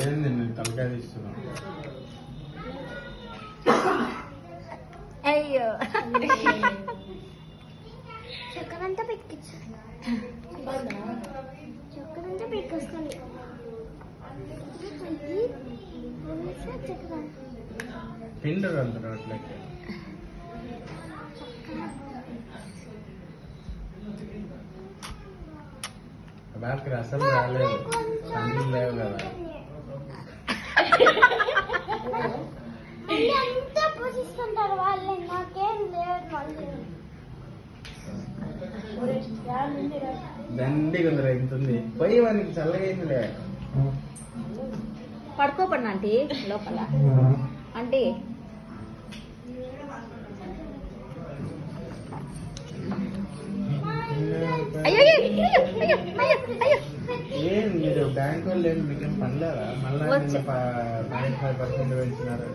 ఏంది నేను తలకాయ తీస్తున్నా. అయ్యో చక్కరంతా పెట్టుకోవచ్చు. చక్కరంతా పెట్టుకోసుకోండి. పిండరు అందరూ అట్లయితే. రాత్రి అసలు రాలేదు, అన్నీ లేవు కదా. అంతా పూజిస్తుంటారు వాళ్ళే, నాకేం లేదు. దండిగా ఉందిరా, ఇంత ఉంది. పోయి వానికి చల్లగా అయిందిలే. పడుకోపడిన ఆంటీ లోపల. ఆంటీ అయ్యో ఏం మీరు బ్యాంక్ వాళ్ళు ఏం మీకేం పనిలేదా? మళ్ళీ 5% పెంచినారు.